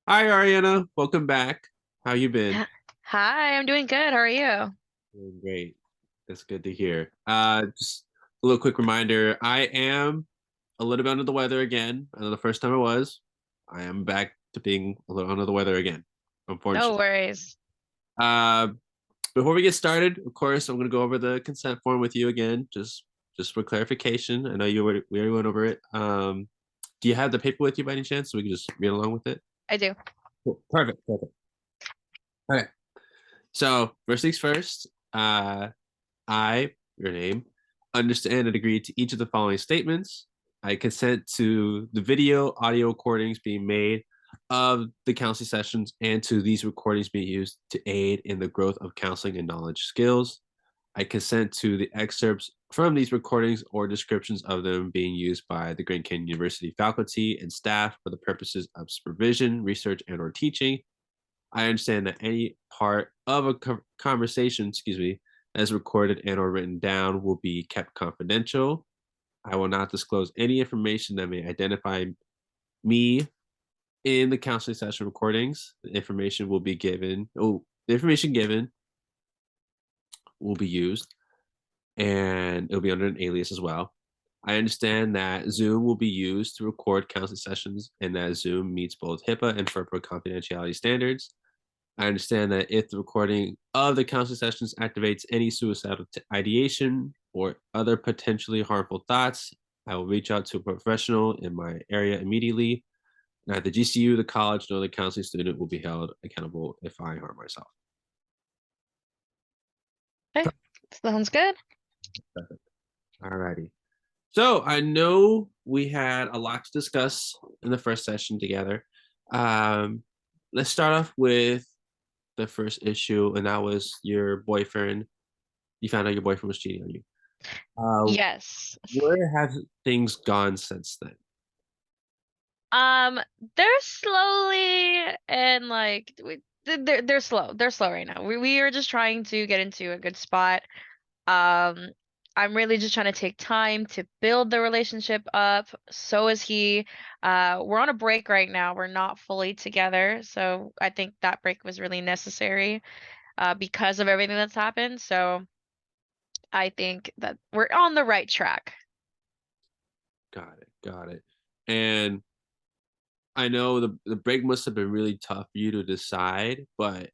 Hi, Ariana. Welcome back. How you been? H- Hi, I'm doing good. How are you? Doing great. That's good to hear. Just a little quick reminder. I am a little bit under the weather again. I know the first time I was. I am back to being a little under the weather again, No unfortunately. worries. Uh, Before we get started, of course, I'm going to go over the consent form with you again, just for clarification. I know we already went over it. Do you have the paper with you by any chance, so we can just read along with it? I do. Cool. Perfect. Perfect. Okay. So first things first. I, your name, understand and agree to each of the following statements. I consent to the video, audio recordings being made of the counseling sessions and to these recordings being used to aid in the growth of counseling and knowledge skills. I consent to the excerpts from these recordings or descriptions of them being used by the Grand Canyon University faculty and staff for the purposes of supervision, research, and or teaching. I understand that any part of a conversation, as recorded and or written down will be kept confidential. I will not disclose any information that may identify me in the counseling session recordings. The information given will be used and it'll be under an alias as well. I understand that Zoom will be used to record counseling sessions and that Zoom meets both HIPAA and FERPA confidentiality standards. I understand that if the recording of the counseling sessions activates any suicidal ideation or other potentially harmful thoughts, I will reach out to a professional in my area immediately. Neither the GCU, the college, nor the counseling student will be held accountable if I harm myself. Okay, sounds good. Perfect. Alrighty. So I know we had a lot to discuss in the first session together. Um, let's start off with the first issue, and that was your boyfriend. You found out your boyfriend was cheating on you. Uh, Yes. where have things gone since then? Um, they're slowly and they're slow. They're slow right now. We are just trying to get into a good spot. Um, I'm really just trying to take time to build the relationship up. So is he. We're on a break right now. We're not fully together, so I think that break was really necessary because of everything that's happened. So I think that we're on the right track. Got it, got it. And I know the break must have been really tough for you to decide, but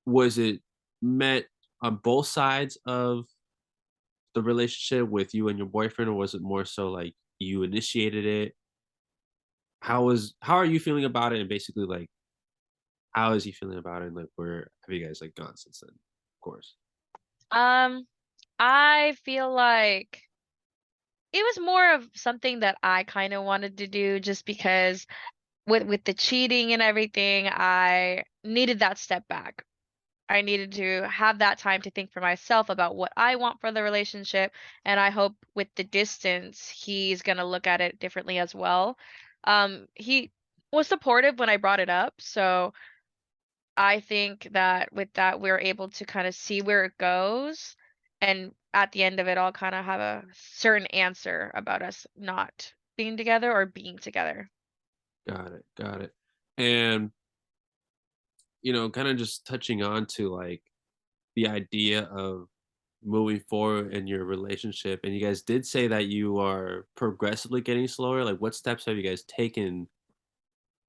was it met on both sides of the relationship with you and your boyfriend, or was it more so like you initiated it? How are you feeling about it? And basically, like, how is he feeling about it? And like, where have you guys like gone since then? Of course. Um, I feel like it was more of something that I kind of wanted to do just because with the cheating and everything, I needed that step back. I needed to have that time to think for myself about what I want for the relationship, and I hope with the distance, he's gonna look at it differently as well. He was supportive when I brought it up, so I think that with that, we're able to kind of see where it goes, and at the end of it, I'll kind of have a certain answer about us not being together or being together. Got it. Got it. And kind of just touching on to like the idea of moving forward in your relationship. And you guys did say that you are progressively getting slower. Like, what steps have you guys taken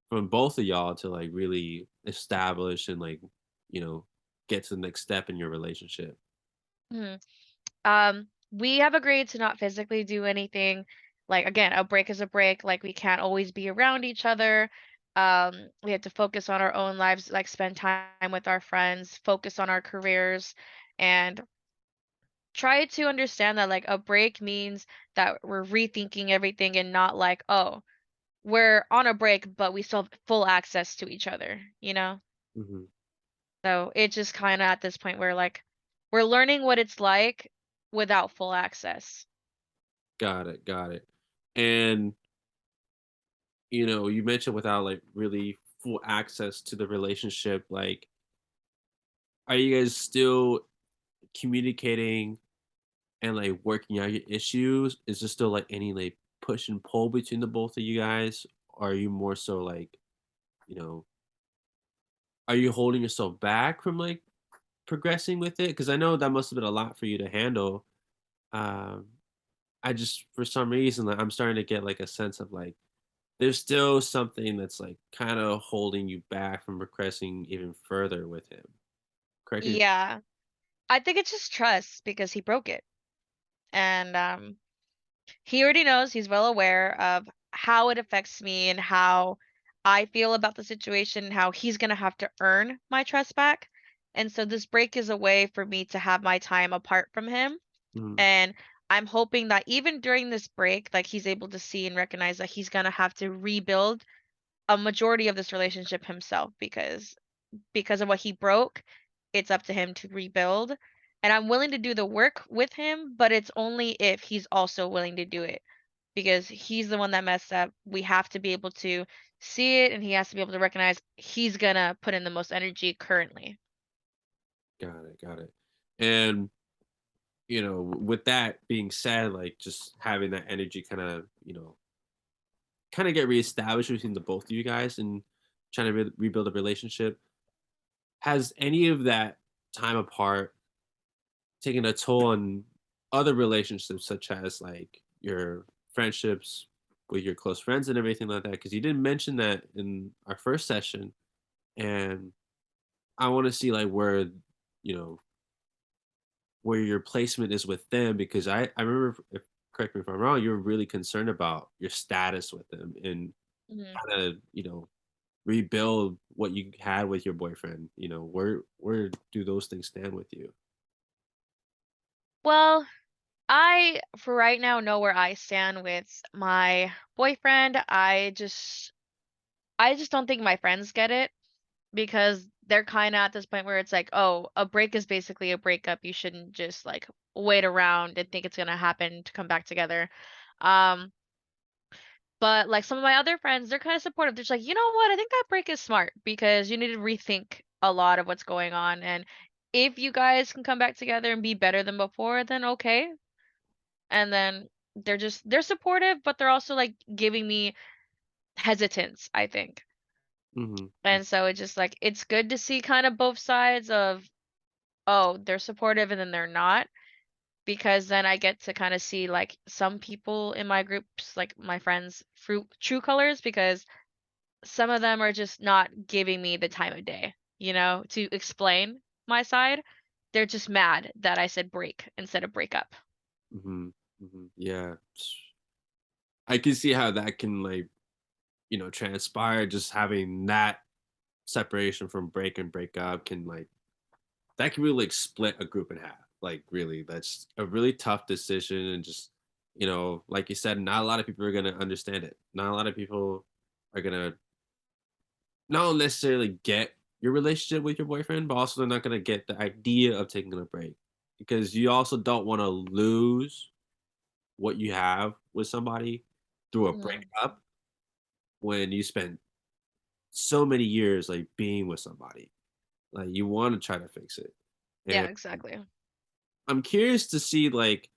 from both of y'all to like really establish and like, you know, get to the next step in your relationship? Mhm. We have agreed to not physically do anything. Like again, a break is a break. Like we can't always be around each other. We have to focus on our own lives, like spend time with our friends, focus on our careers, and try to understand that like a break means that we're rethinking everything and not like, oh, we're on a break, but we still have full access to each other, you know? Hmm. So it just kind of at this point where like we're learning what it's like without full access. Got it. Got it. And you mentioned without like really full access to the relationship, like, are you guys still communicating and like working out your issues? Is there still like any like push and pull between the both of you guys? Or are you more so like you know, are you holding yourself back from like progressing with it? Because I know that must have been a lot for you to handle. Um, I just for some reason like, I'm starting to get like a sense of like there's still something that's like kind of holding you back from progressing even further with him. Correct me. Yeah. I think it's just trust because he broke it. And he already knows, he's well aware of how it affects me and how I feel about the situation, and how he's gonna have to earn my trust back. And so this break is a way for me to have my time apart from him. Mhm, And I'm hoping that even during this break, like he's able to see and recognize that he's gonna have to rebuild a majority of this relationship himself because of what he broke, it's up to him to rebuild. And I'm willing to do the work with him, but it's only if he's also willing to do it because he's the one that messed up. We have to be able to see it and he has to be able to recognize he's gonna put in the most energy currently. got it, got it. And with that being said, like just having that energy kind of, kind of get reestablished between the both of you guys and trying to rebuild a relationship. Has any of that time apart taken a toll on other relationships, such as like your friendships with your close friends and everything like that? Because you didn't mention that in our first session, and I want to see like you know, where your placement is with them because I remember if correct me if I'm wrong, you were really concerned about your status with them and Mhm. kind of, rebuild what you had with your boyfriend. Where do those things stand with you? Well, I, for right now, know where I stand with my boyfriend. I just don't think my friends get it because they're kind of at this point where it's like, oh, a break is basically a breakup. You shouldn't just like wait around and think it's gonna happen to come back together. Um, but like some of my other friends, they're kind of supportive. They're just like, you know what? I think that break is smart because you need to rethink a lot of what's going on. And if you guys can come back together and be better than before, then okay. And then they're supportive, but they're also like giving me hesitance, I think. Hmm. And so it's just like it's good to see kind of both sides of, oh, they're supportive and then they're not, because then I get to kind of see like some people in my groups, like my friends, fruit true colors, because some of them are just not giving me the time of day, to explain my side. They're just mad that I said break instead of break up. Hmm. Hmm. Yeah, I can see how that can like transpire. Just having that separation from break and break up can like that can really like split a group in half. Like really, that's a really tough decision, and just like you said, not a lot of people are gonna understand it. Not a lot of people are gonna not necessarily get your relationship with your boyfriend, but also they're not gonna get the idea of taking a break because you also don't want to lose what you have with somebody through a Mhm. breakup when you spend so many years like being with somebody. Like you want to try to fix it. Yeah, And exactly. I'm curious to see like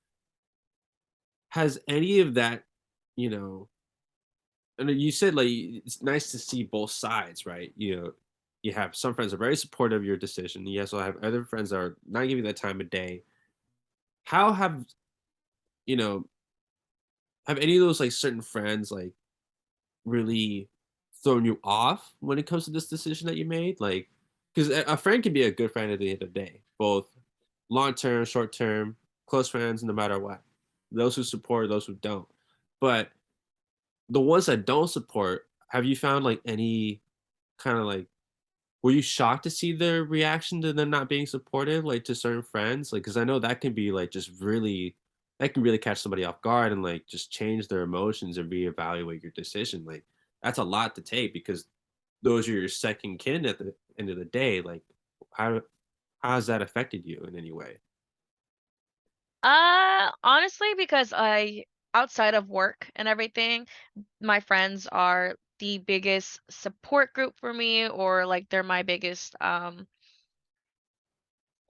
has any of that, you know, and you said like it's nice to see both sides, right? You have some friends that are very supportive of your decision. You also have other friends that are not giving that time of day. How you know, have any of those like certain friends like really thrown you off when it comes to this decision that you made? Like, because a friend can be a good friend at the end of the day, both long term, short term, close friends, no matter what. Those who support, those who don't. But the ones that don't support, have you found like any kind of like, were you shocked to see their reaction to them not being supportive, like to certain friends? Like, because I know that can be like just really, that can really catch somebody off guard and like just change their emotions and reevaluate your decision. Like, that's a lot to take because those are your second kin at the end of the day. Like, how how has that affected you in any way? Honestly, because I outside of work and everything, my friends are the biggest support group for me, or like they're my biggest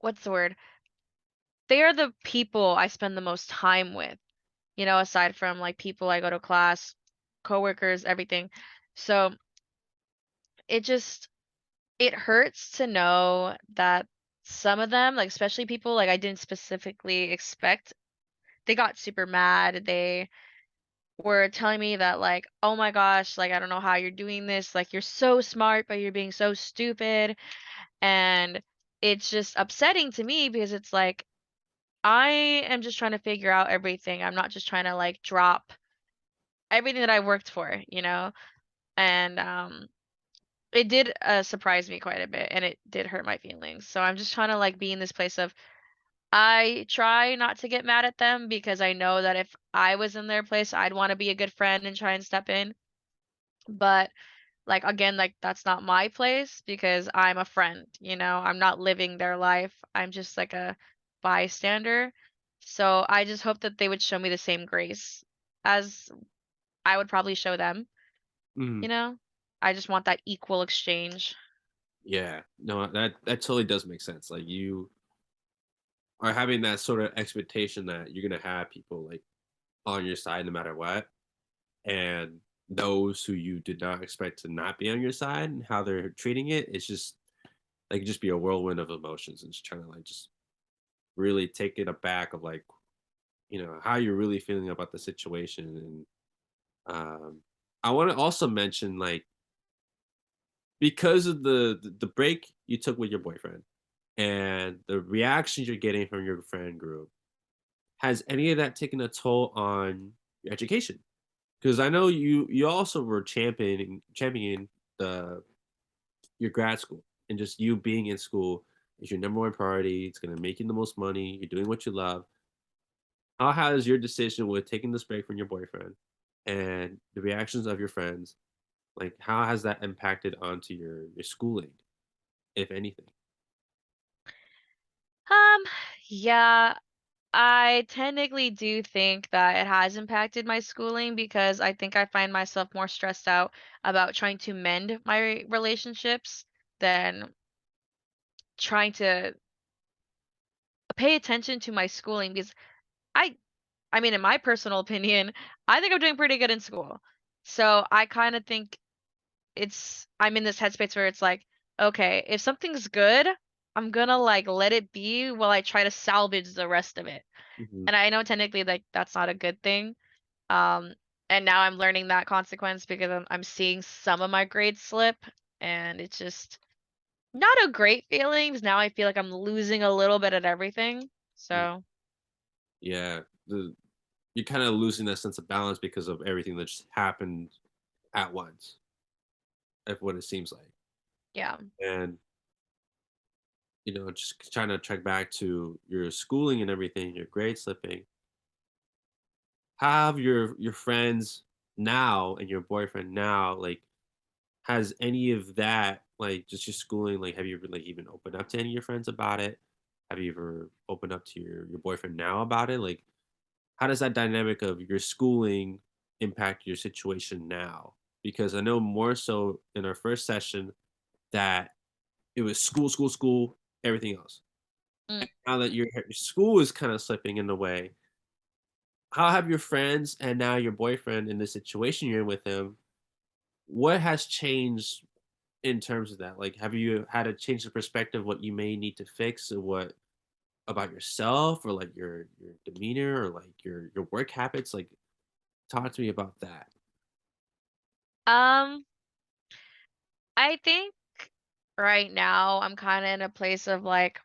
what's the word? They are the people I spend the most time with, aside from like people I go to class, coworkers, everything. So it just it hurts to know that some of them, like especially people like I didn't specifically expect, they got super mad. They were telling me that like, "Oh my gosh, like I don't know how you're doing this. Like you're so smart, but you're being so stupid." And it's just upsetting to me because it's like I am just trying to figure out everything. I'm not just trying to like drop everything that I worked for, you know? And it did surprise me quite a bit and it did hurt my feelings. So I'm just trying to like be in this place of I try not to get mad at them because I know that if I was in their place, I'd want to be a good friend and try and step in. But like again, like that's not my place because I'm a friend, you know? I'm not living their life. I'm just like a bystander. So I just hope that they would show me the same grace as I would probably show them, Mhm. you know? I just want that equal exchange. Yeah, no, that totally does make sense. Like you are having that sort of expectation that you're gonna have people like on your side no matter what, and those who you did not expect to not be on your side and how they're treating it, it's just like just be a whirlwind of emotions and just trying to like just really take it aback of like how you're really feeling about the situation. And I want to also mention like because of the break you took with your boyfriend and the reactions you're getting from your friend group, has any of that taken a toll on your education? Because I know you also were championing the your grad school, and just you being in school is your number one priority. It's gonna make you the most money. You're doing what you love. How has your decision with taking this break from your boyfriend and the reactions of your friends, like how has that impacted onto your schooling, if anything? Um, yeah, I technically do think that it has impacted my schooling because I think I find myself more stressed out about trying to mend my relationships than trying to pay attention to my schooling because I I mean in my personal opinion, I think I'm doing pretty good in school. So I kind of think I'm in this headspace where it's like, okay, if something's good, I'm gonna like let it be while I try to salvage the rest of it. Hmm. And I know technically like that's not a good thing. Um, and now I'm learning that consequence because I'm seeing some of my grades slip, and it's just not a great feeling. 'Cause now I feel like I'm losing a little bit at everything. So Yeah, you're kind of losing that sense of balance because of everything that just happened at once, of what it seems like. yeah. And just trying to track back to your schooling and everything, your grade slipping. How have your friends now and your boyfriend now, like, has any of that, like, just your schooling, like, have you ever, like, even opened up to any of your friends about it? Have you ever opened up to your boyfriend now about it? Like, how does that dynamic of your schooling impact your situation now? Because I know more so in our first session that it was school, school, school, everything else. Mm. Now that your school is kind of slipping in the way, how have your friends and now your boyfriend in the situation you're in with him, what has changed in terms of that? Like, have you had to change the perspective what you may need to fix or what about yourself or like your demeanor or like your work habits? Like, talk to me about that. Um, I think right now I'm kind of in a place of like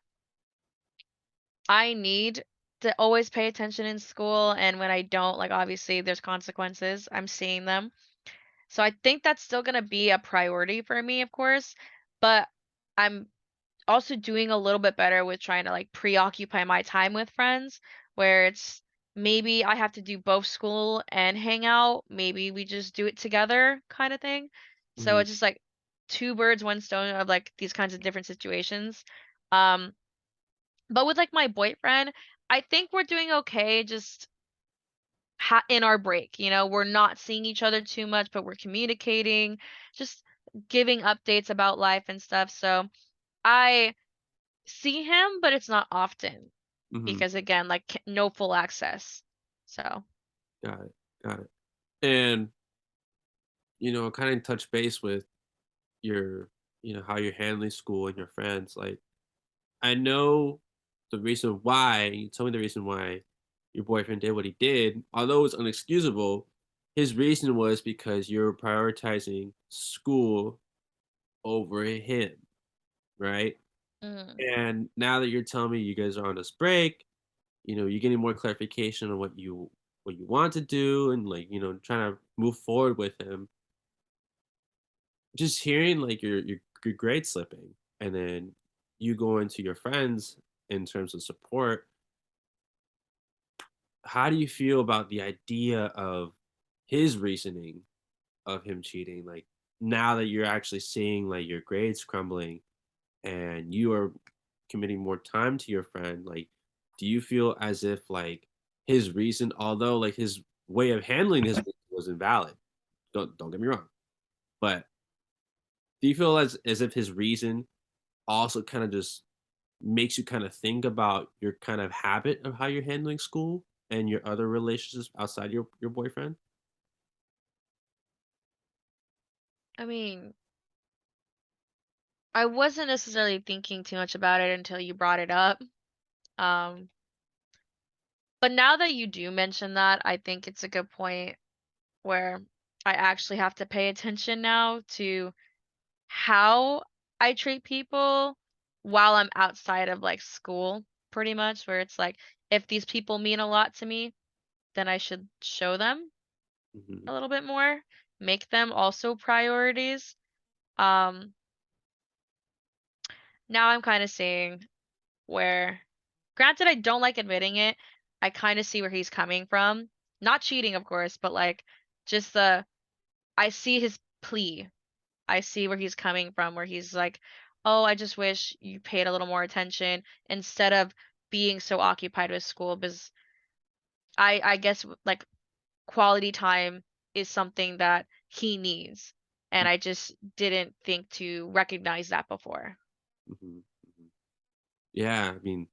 I need to always pay attention in school, and when I don't, like obviously there's consequences. I'm seeing them. So I think that's still gonna be a priority for me, of course, but I'm also doing a little bit better with trying to like preoccupy my time with friends, where it's maybe I have to do both school and hang out. Maybe we just do it together kind of thing. So Mhm, it's just like two birds, one stone of like these kinds of different situations. Um, but with like my boyfriend, I think we're doing okay just in our break. You know, we're not seeing each other too much, but we're communicating, just giving updates about life and stuff. So I see him, but it's not often mhm. because again, like no full access. So, Got it, got it. And, kind of touch base with your how you're handling school and your friends. Like, I know the reason why, and you told me the reason why your boyfriend did what he did, although it's unexcusable. His reason was because you're prioritizing school over him, right? Mm. And now that you're telling me you guys are on this break, you're getting more clarification on what you want to do, and, like, trying to move forward with him. Just hearing, like, your grade slipping, and then you going to your friends in terms of support. How do you feel about the idea of his reasoning of him cheating? Like, now that you're actually seeing, like, your grades crumbling and you are committing more time to your friend, like, do you feel as if, like, his reason, although, like, his way of handling his reason was invalid, don't get me wrong, but do you feel as if his reason also kind of just makes you kind of think about your kind of habit of how you're handling school and your other relationships outside your boyfriend? I mean, I wasn't necessarily thinking too much about it until you brought it up. Um, but now that you do mention that, I think it's a good point where I actually have to pay attention now to how I treat people while I'm outside of like school, pretty much, where it's like if these people mean a lot to me, then I should show them Mhm, a little bit more, make them also priorities. Um, Now I'm kind of seeing where, granted, I don't like admitting it, I kind of see where he's coming from. Not cheating, of course, but like just I see his plea. I see where he's coming from, where he's like, "Oh, I just wish you paid a little more attention instead of being so occupied with school." Because I guess like quality time is something that he needs, and I just didn't think to recognize that before. mhm, mhm. Yeah, I mean,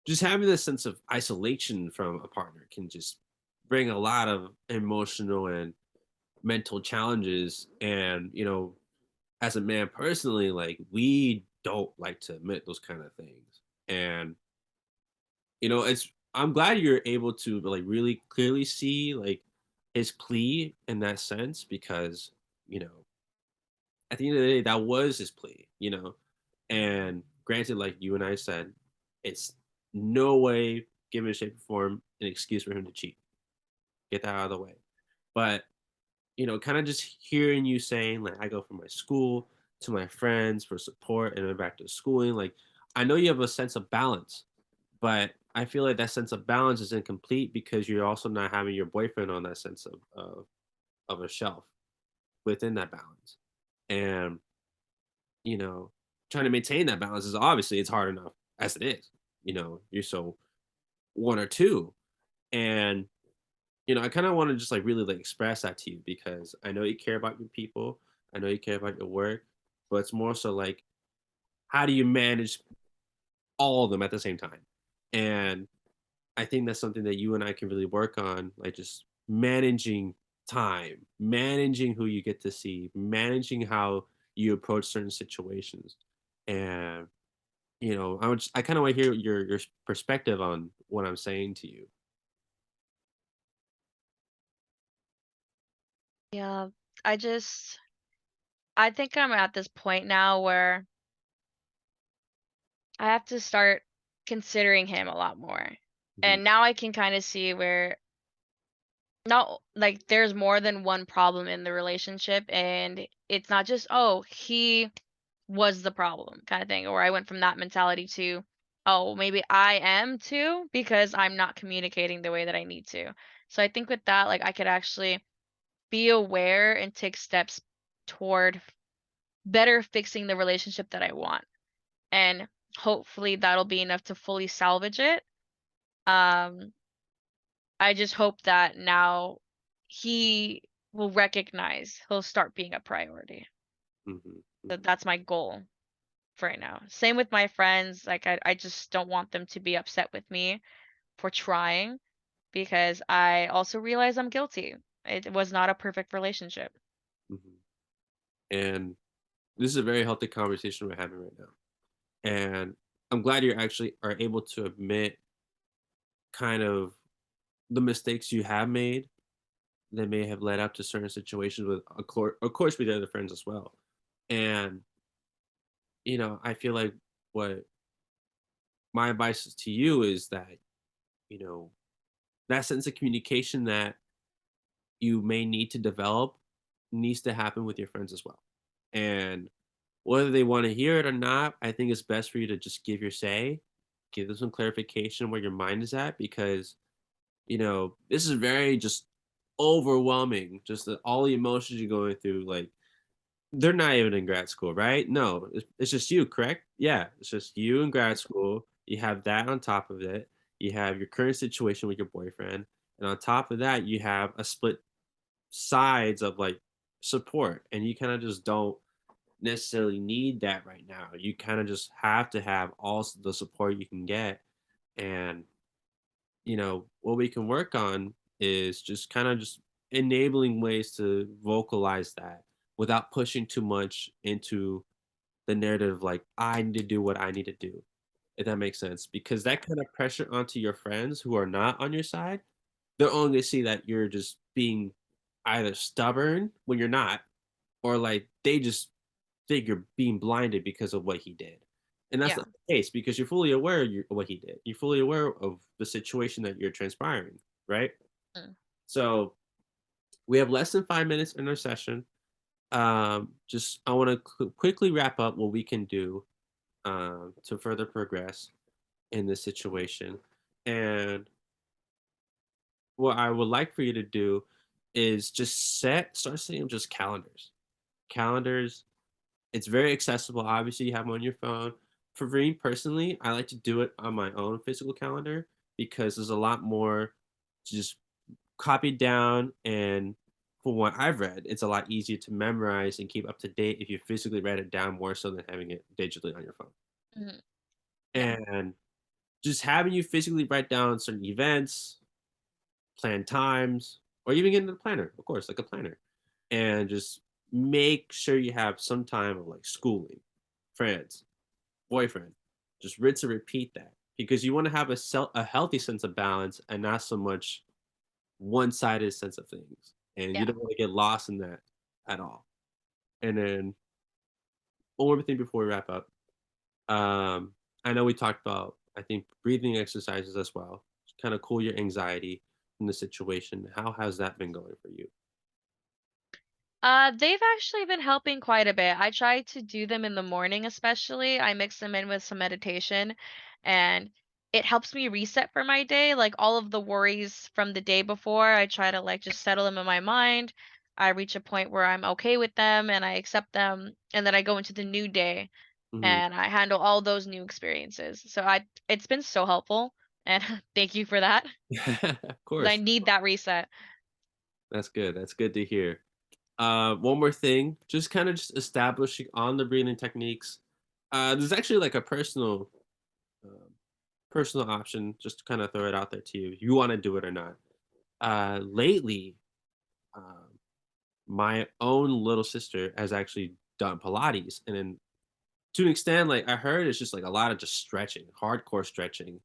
just having this sense of isolation from a partner can just bring a lot of emotional and mental challenges. And, as a man personally, like, we don't like to admit those kind of things. And, I'm glad you're able to, like, really clearly see, like, his plea in that sense, because, you know, at the end of the day, that was his plea, And granted, like you and I said, it's no way, given shape or form, an excuse for him to cheat. Get that out of the way. But, kind of just hearing you saying, like, I go from my school to my friends for support and then back to schooling. Like, I know you have a sense of balance, but I feel like that sense of balance is incomplete because you're also not having your boyfriend on that sense of a shelf within that balance. And, you know, trying to maintain that balance is, obviously, it's hard enough as it is. You're so one or two. And, I kind of want to just, like, really, like, express that to you because I know you care about your people. I know you care about your work, but it's more so like, how do you manage all of them at the same time? And I think that's something that you and I can really work on, like, just managing time, managing who you get to see, managing how you approach certain situations. And, I kind of want to hear your perspective on what I'm saying to you. Yeah, I just I think I'm at this point now where I have to start considering him a lot more. Mhm, And now I can kind of see where not like there's more than one problem in the relationship, and it's not just, oh, he was the problem kind of thing, or I went from that mentality to, oh, maybe I am too because I'm not communicating the way that I need to. So I think with that, like I could actually be aware and take steps toward better fixing the relationship that I want. And hopefully that'll be enough to fully salvage it. Um, I just hope that now he will recognize he'll start being a priority. mhm, mhm, That's my goal for right now. Same with my friends. Like I just don't want them to be upset with me for trying because I also realize I'm guilty. It was not a perfect relationship. mhm. And This is a very healthy conversation we're having right now. And I'm glad you actually are able to admit kind of the mistakes you have made that may have led up to certain situations with, of course, with other friends as well. And, I feel like what my advice is to you is that, you know, that sense of communication that you may need to develop needs to happen with your friends as well. And whether they want to hear it or not, I think it's best for you to just give your say, give them some clarification where your mind is at, because this is very just overwhelming. Just all the emotions you're going through. Like, they're not even in grad school, right? No, it's just you, correct? Yeah, it's just you in grad school. You have that on top of it. You have your current situation with your boyfriend, and on top of that, you have a split sides of like support, and you kind of just don't necessarily need that right now. You kind of just have to have the support you can get. And what we can work on is just kind of just enabling ways to vocalize that without pushing too much into the narrative, like I need to do what I need to do, if that makes sense. Because that kind of pressure onto your friends who are not on your side, they're only going to see that you're just being either stubborn when you're not, or like they just think you're being blinded because of what he did. And that's Yeah. not the case, because you're fully aware of what he did. You're fully aware of the situation that you're transpiring, right? Mm. So we have less than 5 minutes in our session. Just I want to quickly wrap up what we can do to further progress in this situation. And what I would like for you to do is just start setting up just calendars. Calendars, it's very accessible. Obviously, you have them on your phone. For me personally, I like to do it on my own physical calendar because there's a lot more to just copy down. And from what I've read, it's a lot easier to memorize and keep up to date if you physically write it down more so than having it digitally on your phone. Mhm. Yeah. And just having you physically write down certain events, plan times, or even get into the planner, of course, like a planner, and just make sure you have some time of like schooling, friends, boyfriend. Just rinse and repeat that, because you want to have a healthy sense of balance and not so much one-sided sense of things. And you Yeah. don't want to get lost in that at all. And then one more thing before we wrap up. I know we talked about, I think, breathing exercises as well, to kind of cool your anxiety in the situation. How has that been going for you? They've actually been helping quite a bit. I try to do them in the morning, especially. I mix them in with some meditation, and it helps me reset for my day. Like all of the worries from the day before, I try to like just settle them in my mind. I reach a point where I'm okay with them and I accept them, and then I go into the new day Mhm. and I handle all those new experiences. So it's been so helpful, and thank you for that. Of 'Cause I course. need that reset. That's good. That's good to hear. One more thing, just kind of just establishing on the breathing techniques. There's actually like a um, personal option, just to kind of throw it out there to you. You want to do it or not. Lately, um, my own little sister has actually done Pilates, and then to an extent, like I heard, it's just like a lot of just stretching, hardcore stretching,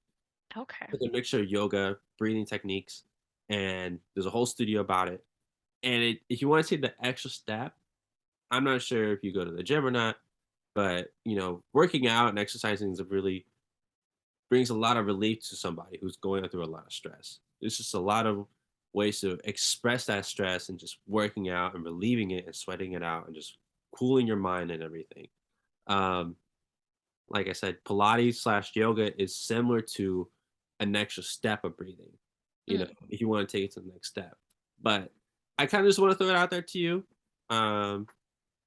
Okay. with a mixture of yoga, breathing techniques, and there's a whole studio about it. And if you want to take the extra step, I'm not sure if you go to the gym or not, but working out and exercising is a really brings a lot of relief to somebody who's going through a lot of stress. There's just a lot of ways to express that stress, and just working out and relieving it and sweating it out and just cooling your mind and everything. Um, like I said, Pilates slash yoga is similar to an extra step of breathing, Mm. if you want to take it to the next step. But I kind of just want to throw it out there to you. Um,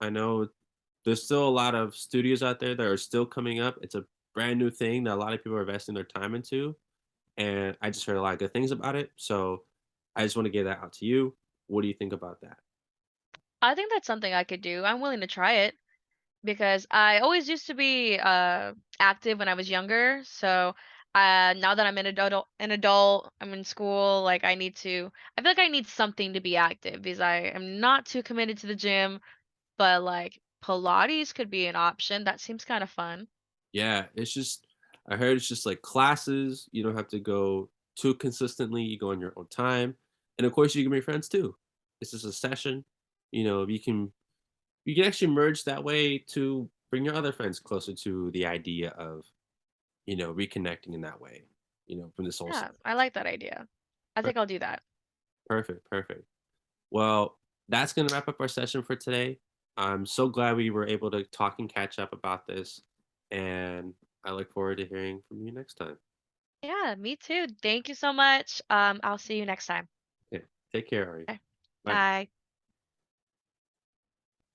I know there's still a lot of studios out there that are still coming up. It's a brand new thing that a lot of people are investing their time into. And I just heard a lot of good things about it. So I just want to get that out to you. What do you think about that? I think that's something I could do. I'm willing to try it. Because I always used to be active when I was younger. So now that I'm an adult, I'm in school. Like I feel like I need something to be active because I am not too committed to the gym. But like Pilates could be an option. That seems kind of fun. Yeah, it's just I heard it's just like classes. You don't have to go too consistently. You go on your own time, and of course, you can make friends too. It's just a session. You can actually merge that way to bring your other friends closer to the idea of reconnecting in that way. From the soul Yeah, side. I like that idea. I think I'll do that. Perfect, perfect. Well, that's going to wrap up our session for today. I'm so glad we were able to talk and catch up about this, and I look forward to hearing from you next time. Yeah, me too. Thank you so much. I'll see you next time. Okay, take care, Ari. Okay. Bye. Bye.